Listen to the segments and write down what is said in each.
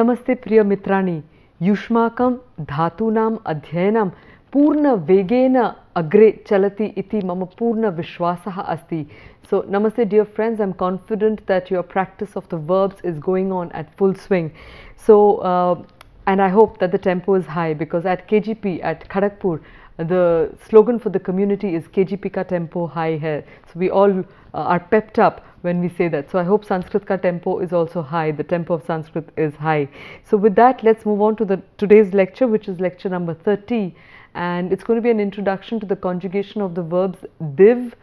Namaste Priya Mitrani, Yushmakam Dhatunam Adhyanam Purna Vegena Agre Chalati Iti Mama Purna Vishwasaha Asti. So, Namaste dear friends, I'm confident that your practice of the verbs is going on at full swing. So, and I hope that the tempo is high, because at KGP, at Kharagpur, the slogan for the community is KGP ka tempo high hai. So we all are pepped up when we say that. So I hope Sanskrit ka tempo is also high. The tempo of Sanskrit is high. So with that, let's move on to today's lecture, which is lecture number 30, and it's going to be an introduction to the conjugation of the verbs div,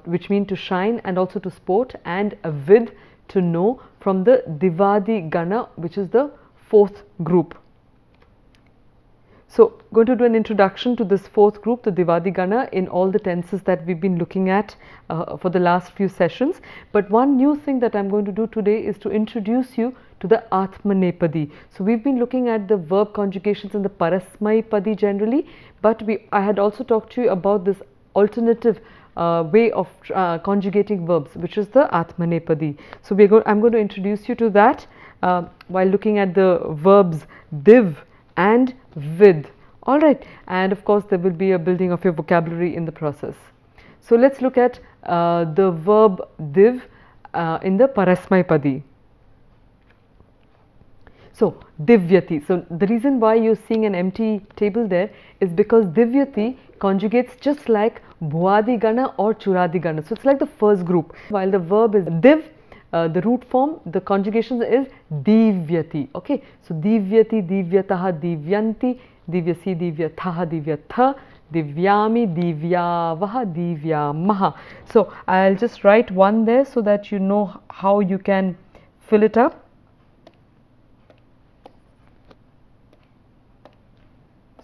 which mean to shine, and also to sport, and vid, to know, from the divādigaṇa, which is the fourth group. So, going to do an introduction to this fourth group, the divādigaṇa, in all the tenses that we've been looking at for the last few sessions. But one new thing that I'm going to do today is to introduce you to the Atmanepadi. So, we've been looking at the verb conjugations in the Parasmaipadi generally, but I had also talked to you about this alternative way of conjugating verbs, which is the Atmanepadi. So, I'm going to introduce you to that while looking at the verbs div and vid. Alright, and of course there will be a building of your vocabulary in the process. So let's look at the verb div in the Parasmaipadi. So divyati. So the reason why you're seeing an empty table there is because divyati conjugates just like bhuadigaṇa or churadigaṇa. So it's like the first group. While the verb is div, the root form, the conjugation is divyati. Okay, so divyati, divyataha, divyanti, divyasi, divyathaha, divyatha, divyami, divyavaha, divyamaha. So I'll just write one there so that you know how you can fill it up.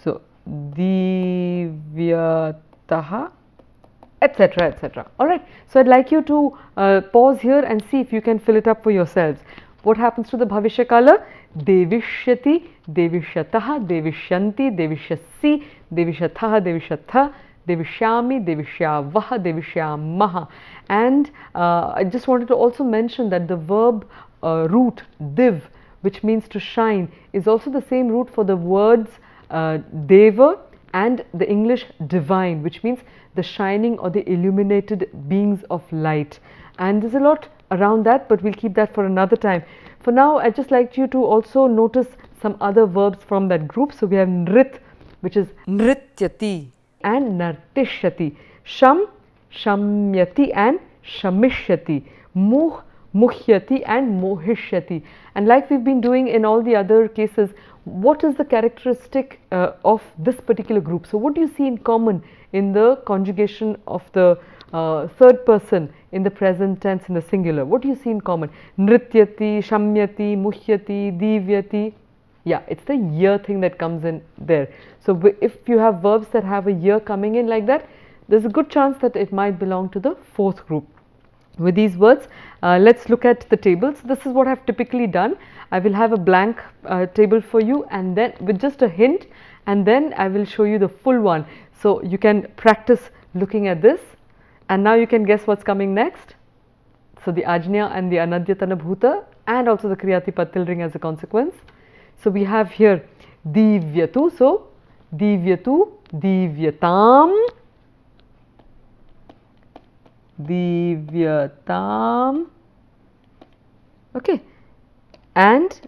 So divyataha, etc., etc. Alright, so I'd like you to pause here and see if you can fill it up for yourselves. What happens to the Bhavishya Kala? Devishyati, Devishyataha, Devishyanti, Devishyasi, Devishyathaha, Devishyatha, Devishyami, Devishyavaha, Devishyamaha. And I just wanted to also mention that the verb root div, which means to shine, is also the same root for the words deva and the English divine, which means the shining or the illuminated beings of light. And there's a lot around that, but we'll keep that for another time. For now, I'd just like you to also notice some other verbs from that group. So we have nrit, which is nrityati, and nartishyati, sham, shamyati, and shamishyati, muh, muhyati, and mohishyati. And like we've been doing in all the other cases, what is the characteristic of this particular group? So what do you see in common in the conjugation of the third person in the present tense in the singular? What do you see in common? Nrityati, shamyati, muhyati, divyati. Yeah, it's the year thing that comes in there. So if you have verbs that have a year coming in like that, there's a good chance that it might belong to the fourth group. With these words, let's look at the tables. This is what I've typically done. I will have a blank table for you, and then with just a hint, and then I will show you the full one. So you can practice looking at this, and now you can guess what's coming next. So the Ajna and the Anadyatana Bhuta, and also the Kriyati Patil as a consequence. So we have here Divyatu. So Divyatu, Divyatam, Divyatam. Okay, and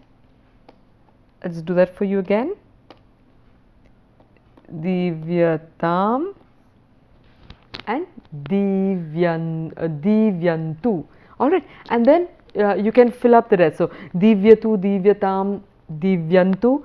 let's do that for you again. Divyatam and Divyantu. Alright, and then you can fill up the rest. So Divyatu, Divyatam, Divyantu,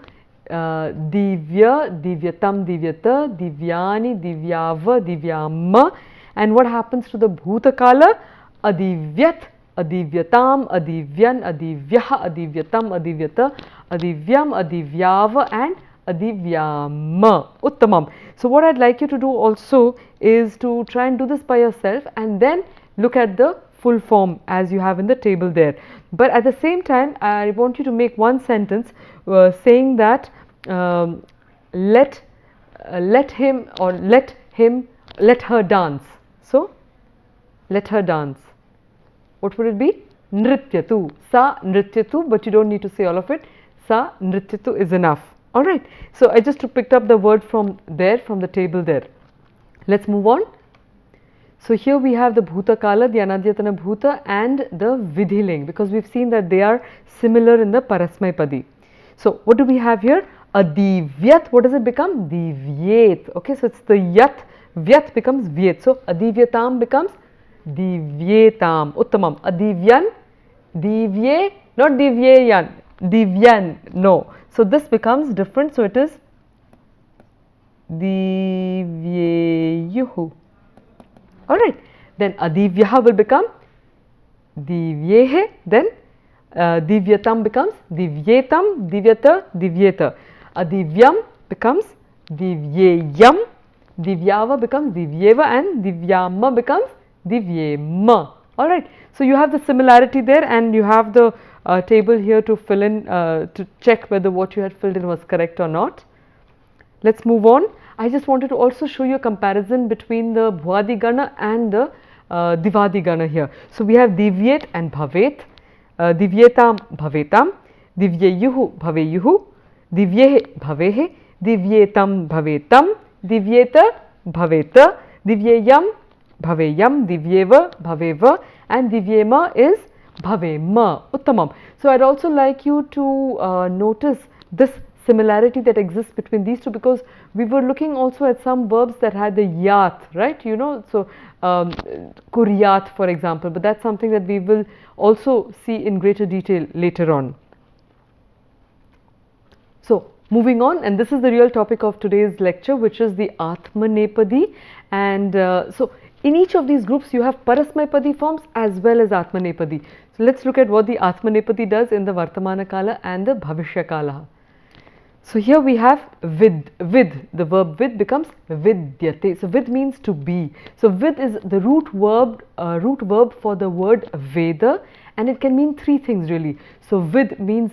Divya, Divyatam, Divyata, Divyani, Divyava, Divyama. And what happens to the Bhutakala? Adivyat, Adivyatam, Adivyan, Adivyaha, Adivyatam, Adivyata, Adivyam, Adivyava, and Adivyama. Uttamam. So what I'd like you to do also is to try and do this by yourself, and then look at the full form as you have in the table there. But at the same time, I want you to make one sentence saying that let him or let her dance. So let her dance. What would it be? nrityatu. Sa nrityatu, but you don't need to say all of it. Sa nrityatu is enough. Alright. So I just picked up the word from there, from the table there. Let's move on. So here we have the bhutakala, the anadyatana bhuta, and the vidhiling, because we've seen that they are similar in the parasmaipadi. So what do we have here? Adivyat, what does it become? Divyet. Okay, so it's the yat, vyat becomes vyet. So adivyatam becomes divyetam. Uttamam. Adivyan, divye, not divyeyan, divyan, no. So this becomes different, so it is divyeyuhu. Alright, then adivyaha will become divyehe, then divyatam becomes divyetam, divyata, divyeta. Adivyam becomes divyeyam, divyava becomes divyeva, and divyama becomes divyema. Alright, so you have the similarity there, and you have the table here to fill in, to check whether what you had filled in was correct or not. Let's move on. I just wanted to also show you a comparison between the divādigaṇa and the divādigaṇa here. So we have divyet and bhavet, divyetam bhavetam, divyeyuhu bhaveyuhu, divyehe bhavehe, divyetam bhavetam, divyeta bhaveta, divyeyam bhaveyam, divyeva bhaveva, and divyema is bhavema. Uttamam. So I'd also like you to notice this similarity that exists between these two, because we were looking also at some verbs that had the yat, right? You know, so kuryat, for example, but that's something that we will also see in greater detail later on. So moving on, and this is the real topic of today's lecture, which is the Atmanepadi. And so in each of these groups you have Parasmaipadi forms as well as Atmanepadi. So let's look at what the Atmanepadi does in the Vartamana Kala and the Bhavishya Kala. So here we have vid, the verb vid becomes vidyate. So vid means to be. So vid is the root verb for the word veda, and it can mean three things really. So vid means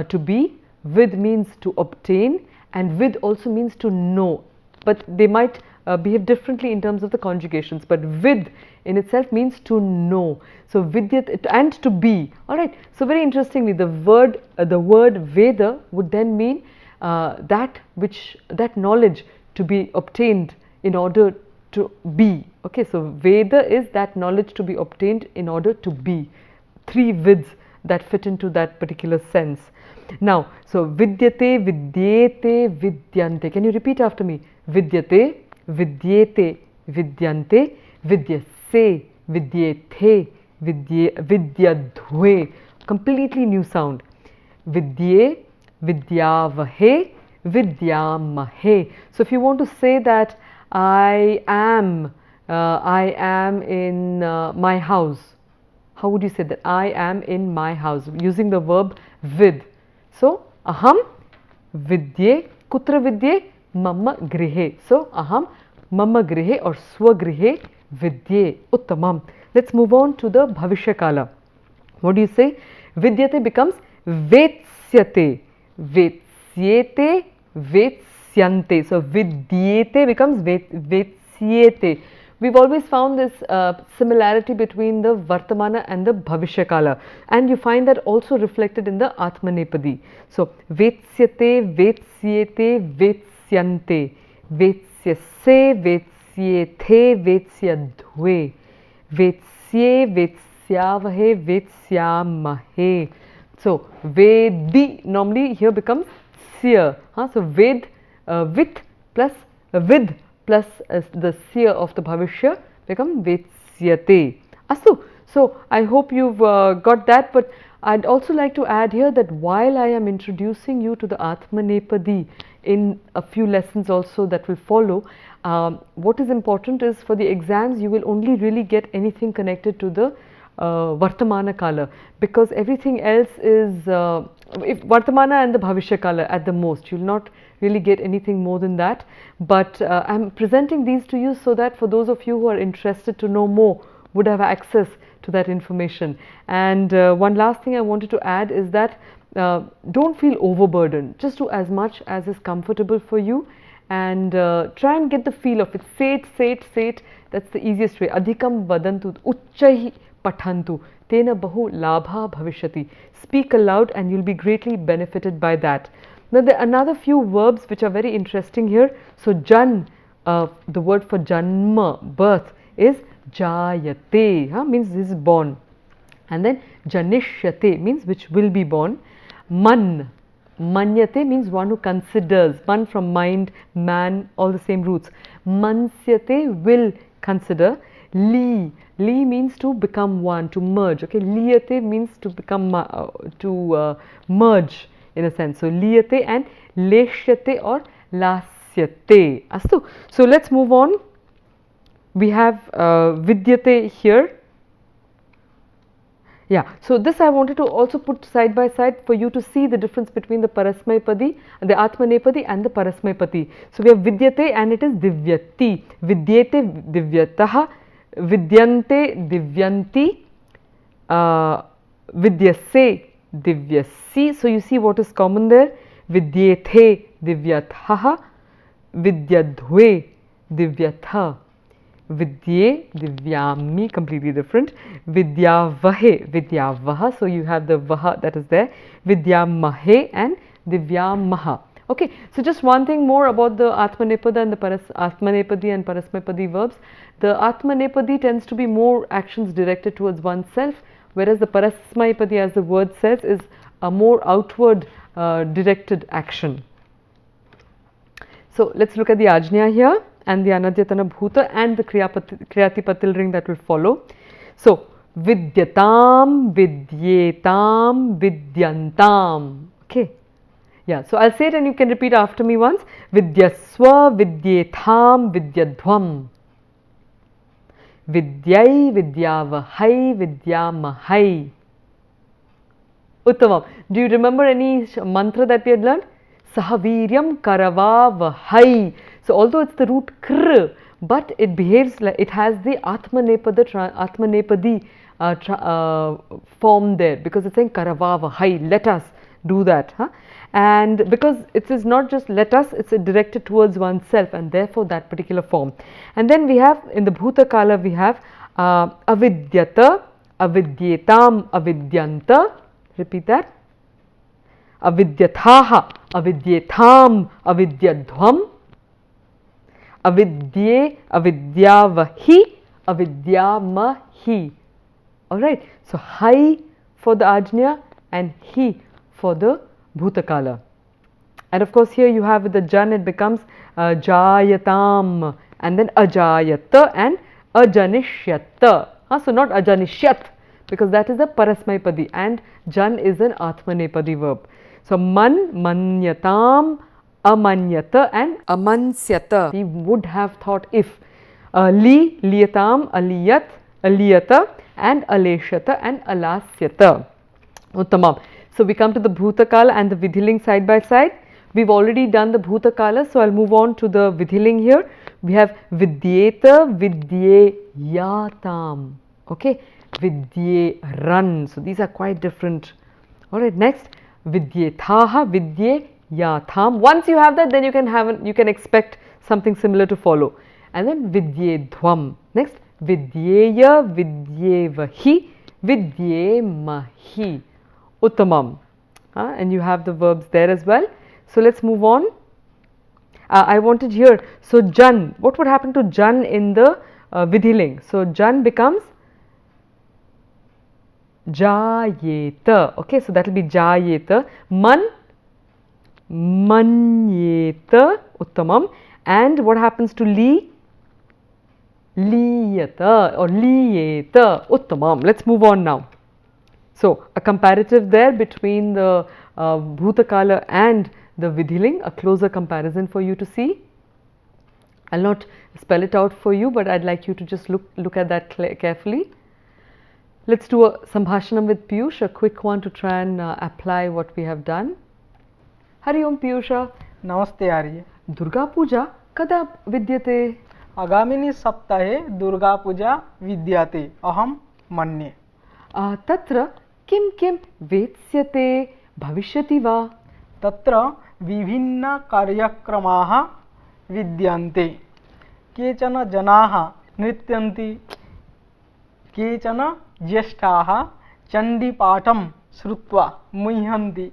to be, vid means to obtain, and vid also means to know, but they might behave differently in terms of the conjugations, but vid in itself means to know. So vidyat and to be. Alright, so very interestingly the word veda would then mean that knowledge to be obtained in order to be. Okay, so Veda is that knowledge to be obtained in order to be. Three vids that fit into that particular sense. Now, so vidyate, vidyete, vidyante. Can you repeat after me? Vidyate, vidyete, vidyante, vidyase, vidyethe, vidyadhve. Completely new sound. Vidye, vidyavahe, vidyamahe. So if you want to say that I am in my house, how would you say that? I am in my house, using the verb vid. So aham vidye, kutra vidye, mama grihe. So aham mama grihe or swagrihe vidye. Uttamam. Let's move on to the Bhavishya Kala. What do you say? Vidyate becomes vetsyate, vetsyete, vetsyante. So vidyete becomes vetsyete. We've always found this similarity between the Vartamana and the Bhavishya Kala, and you find that also reflected in the Atmanepadi. So vetsyate, vetsyete, vetsyante, vetsyase, vetsyethe, vetsyadhve, vetsye, vetsyavahe, vetsyamahe. So vedi normally here becomes seer. So ved, with plus with plus the seer of the Bhavishya become vetsyate. Astu. So I hope you've got that, but I'd also like to add here that while I am introducing you to the Atmanepadi in a few lessons also that will follow, what is important is for the exams you will only really get anything connected to the Vartamana Kala, because everything else is if Vartamana and the Bhavishya Kala at the most, you will not really get anything more than that. But I am presenting these to you so that for those of you who are interested to know more would have access to that information. And one last thing I wanted to add is that don't feel overburdened, just do as much as is comfortable for you, and try and get the feel of it. Say it, say it, say it. That's the easiest way. Adhikam vadantu uchchaihi pathantu tena bahu labha bhavishyati. Speak aloud and you'll be greatly benefited by that. Now there are another few verbs which are very interesting here. So jan, the word for janma, birth, is jayate, means this is born. And then janishyate means which will be born. Manyate means one who considers. Man from mind, man, all the same roots. Mansyate, will consider. Li means to become one, to merge. Okay, liyate means to become merge in a sense. So liyate and leshyate or lasyate. Astu. So let's move on. We have vidyate here. Yeah, so this I wanted to also put side by side for you to see the difference between the Parasmaipadi, the Atmanepadi and the Parasmaipadi. So we have Vidyate and it is Divyati. Vidyate Divyataha, Vidyante Divyanti, Vidyase Divyasi. So you see what is common there. Vidyethe Divyathaha, Vidyadhve Divyatha. Vidye, Divyami, completely different. Vidyavahe, Vidyavaha. So you have the Vaha that is there. Vidyamahe and Divyamaha. Okay, so just one thing more about the Atmanepada and the Atmanepadi and Parasmaipadi verbs. The Atmanepadi tends to be more actions directed towards oneself, whereas the Parasmaipadi, as the word says, is a more outward directed action. So let's look at the Ajna here, and the Anadyatana Bhuta and the Kriyatipatil ring that will follow. So, Vidyatam, Vidyetam, Vidyantam. Okay. Yeah, so I'll say it and you can repeat after me once. Vidyaswa, Vidyetham, Vidyadhvam. Vidyai, Vidyavahai, Vidyamahai. Uttamam. Do you remember any mantra that we had learned? Sahaviryam Karavavahai. So although it's the root kr, but it behaves like it has the Atmanepadi form there, because it's saying Karavavahai, let us do that. And because it is not just let us, it's directed towards oneself, and therefore that particular form. And then we have in the Bhuta Kala we have Avidyata, Avidyetam, Avidyanta. Repeat that. Avidyathaha, Avidyetham, Avidyadhvam. Avidye, Avidyavahi, Avidyamahi. Alright, so Hai for the Ajna and Hi for the Bhutakala. And of course here you have with the Jan, it becomes Jayatam, and then Ajayata and Ajanishyata. So not Ajanishyat, because that is a Parasmaipadi, and Jan is an Atmanepadi verb. So Man, Manyatam, Amanyata and Amansyata. We would have thought if Li, Liyatam, Aliyat, Aliyata and Aleshyata and Alasyata. Uttamam. So we come to the Bhutakala and the Vidhiling side by side. We've already done the Bhutakala, so I'll move on to the Vidhiling here. We have Vidyeta, Vidyeyatam. Okay, Vidyeran. So these are quite different. Alright, next Vidyethaha, Vidyeyatham. Once you have that, then you can expect something similar to follow. And then Vidyedhvam. Next Vidyeya, Vidyevahi, Vidyemahi. Uttamam. And you have the verbs there as well. So let's move on. I wanted here, so Jan, what would happen to Jan in the Vidhiling? So Jan becomes Jayeta. Okay, so that will be Jayeta. Man, Manyeta. Uttamam. And what happens to Li? Liyata or Liyeta. Uttamam. Let's move on now. So a comparative there between the Bhutakala and the Vidhiling, a closer comparison for you to see. I'll not spell it out for you, but I'd like you to just look at that carefully. Let's do a Sambhashanam with Piyush, a quick one to try and apply what we have done. Hari Om Piyusha. Namaste Arya. Durga Puja kada vidyate? Agamini saptahe Durga Puja vidyate aham manye. Tatra kim kim vetsyate bhavishyati va? Tatra vivinna karyakramaha विद्यन्ते केचन जनाः नृत्यन्ति केचन ज्येष्ठाः चण्डीपाठं श्रुत्वा मुह्यन्ति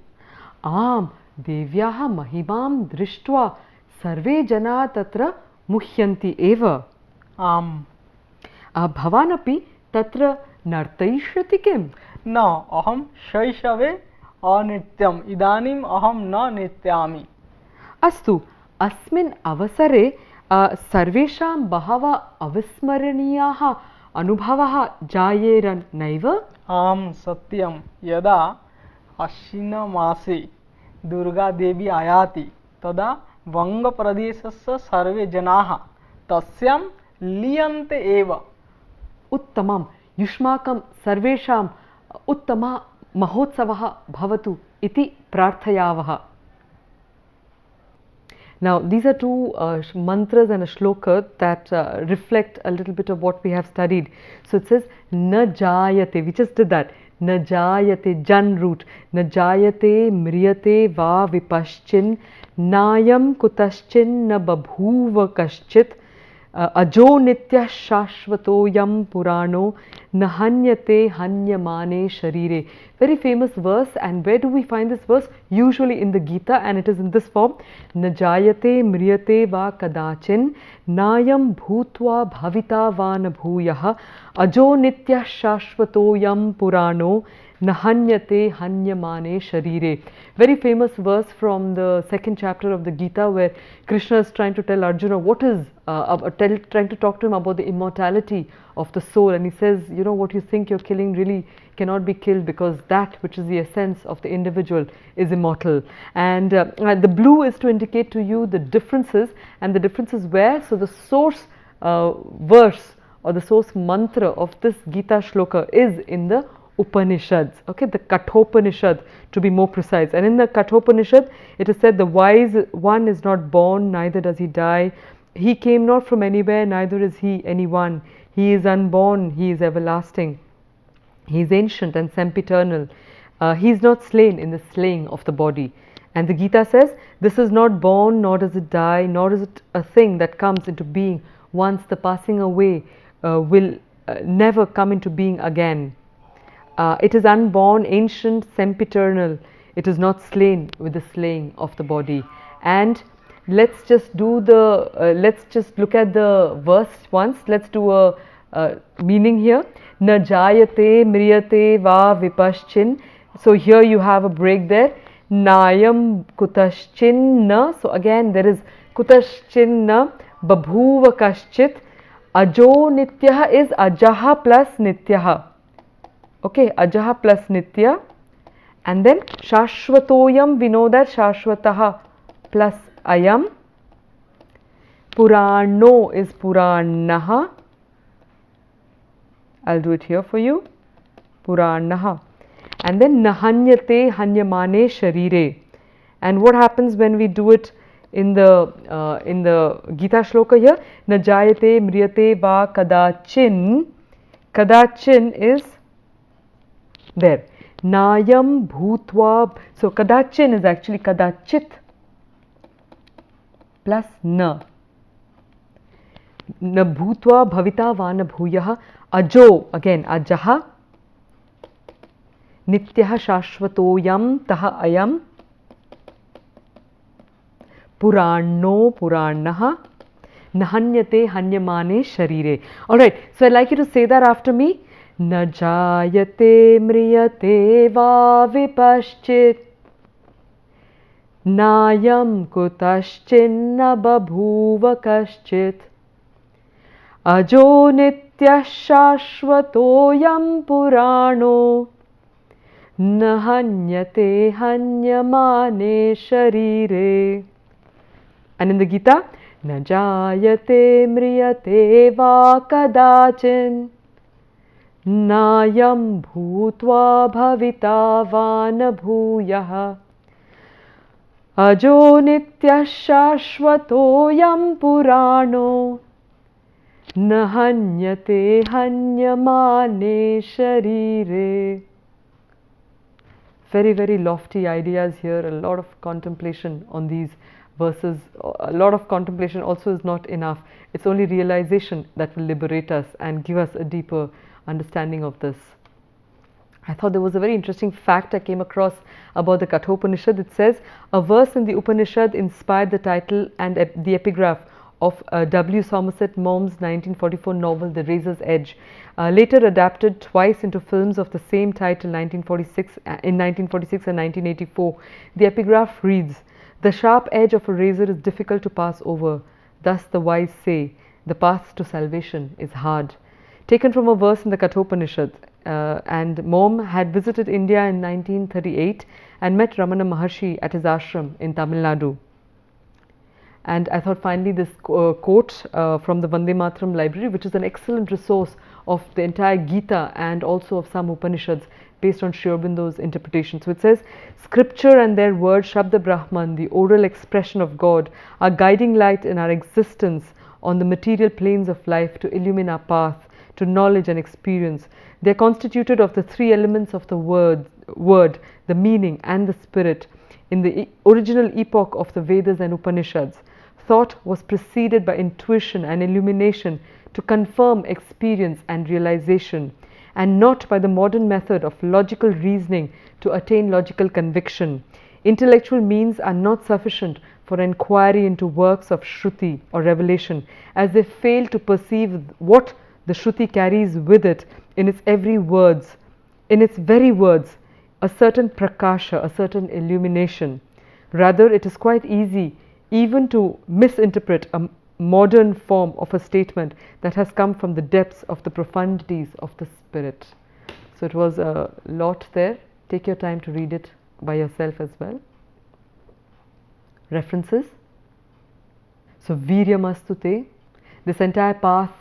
आम् देव्याः महिमां दृष्ट्वा सर्वे जनाः तत्र मुह्यन्ति एव आम् भवान् अपि तत्र नर्तयिष्यति किम् न अहं शैशवे अनृत्यम् इदानीम् अहं न नृत्यामि अस्तु अस्मिन् अवसरे सर्वेषां बहवः अविस्मरणीयाः अनुभवः जायेरन् नैव आम् सत्यं यदा आश्विनमासे दुर्गादेवी आयाति तदा वङ्गप्रदेशस्य सर्वे जनाः तस्यां लीयन्ते एव उत्तमं युष्माकं सर्वेषाम् उत्तमः महोत्सवः भवतु इति प्रार्थयावः Now these are two mantras and a shloka that reflect a little bit of what we have studied. So it says na jayate, we just did that. Na jayate, jan root. Na jayate mriyate va vipaschin nayam kutaschin na babhuva kaschit ajo nitya shashvatoyam purano nahanyate hanyamane sharire. Very famous verse, and where do we find this verse? Usually in the Gita, and it is in this form: Najayate mriyate va kadachin nayam bhutva bhavita va na bhuyah ajo nitya shashvatoyam purano nahanyate hanyamane sharire. Very famous verse from the second chapter of the Gita, where Krishna is trying to tell Arjuna what is trying to talk to him about the immortality of the soul, and he says, you know, what you think you're killing really cannot be killed, because that which is the essence of the individual is immortal. And the blue is to indicate to you the differences, and the differences where. So the source verse or the source mantra of this Gita shloka is in the Upanishads, okay, the Kathopanishad to be more precise. And in the Kathopanishad it is said, the wise one is not born, neither does he die. He came not from anywhere, neither is he anyone. He is unborn, he is everlasting. He is ancient and sempiternal. He is not slain in the slaying of the body. And the Gita says, this is not born, nor does it die, nor is it a thing that comes into being once the passing away will never come into being again. It is unborn, ancient, sempiternal. It is not slain with the slaying of the body. And let's just do the, let's just look at the verse once. Let's do a meaning here. Na jayate mriyate va vipaschin. So here you have a break there. Nayam kutaschin na. So again there is kutaschin na babhuva kaschit. Ajo nityaha is ajaha plus nityaha. Okay, ajaha plus nitya. And then shashvatoyam, we know that shashvataha plus ayam. Purano is puranaha. I'll do it here for you. Puranaha. And then nahanyate hanyamane sharire. And what happens when we do it in the Gita shloka here? Najayate mriyate va kadachin. Kadachin is there. Nayam bhutva. So kadachin is actually kadachit plus na. Na bhutva bhavita va na bhuyah. Ajo, again ajaha. Nityaha shashvatoyam taha ayam. Purano puranaha. Nahanyate hanyamane sharire. Alright, so I'd like you to say that after me. Na jayate mriyate va vipaschit. Nayam kutaschin na babhuva kaschit. Ajo nitya shashvatoyam purano. Nahanyate hanyamane sharire. And in the Gita, na jayate mriyate va kadachin. Nayam bhutva bhavita va na bhuyah. Ajo nitya shashvatoyam purano. Nahanyate hanyamane sharire. Very, very lofty ideas here, a lot of contemplation on these versus a lot of contemplation also is not enough. It's only realization that will liberate us and give us a deeper understanding of this. I thought there was a very interesting fact I came across about the Kathopanishad. It says, a verse in the Upanishad inspired the title and the epigraph of W. Somerset Maugham's 1944 novel The Razor's Edge, later adapted twice into films of the same title in 1946 and 1984. The epigraph reads, "The sharp edge of a razor is difficult to pass over. Thus the wise say, the path to salvation is hard." Taken from a verse in the Kathopanishad. And Maugham had visited India in 1938 and met Ramana Maharshi at his ashram in Tamil Nadu. And I thought finally this quote from the Vande Mataram library, which is an excellent resource of the entire Gita and also of some Upanishads based on Sri Aurobindo's interpretation. So it says, "Scripture and their word Śabda-brahman, the oral expression of God, are guiding light in our existence on the material planes of life to illumine our path to knowledge and experience. They are constituted of the three elements of the word, the meaning and the spirit. In the original epoch of the Vedas and Upanishads, thought was preceded by intuition and illumination to confirm experience and realization, and not by the modern method of logical reasoning to attain logical conviction. Intellectual means are not sufficient for inquiry into works of Shruti or revelation, as they fail to perceive what the Shruti carries with it in its very words, a certain prakasha, a certain illumination. Rather, it is quite easy even to misinterpret a modern form of a statement that has come from the depths of the profundities of the spirit." So it was a lot there. Take your time to read it by yourself as well. References. So Viryamastute, this entire path,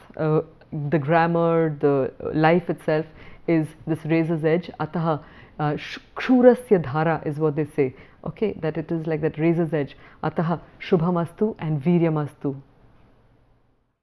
the grammar, the life itself is this razor's edge. Ataha kshurasya dhara is what they say. Okay, that it is like that razor's edge. Ataha shubhamastu and viryamastu.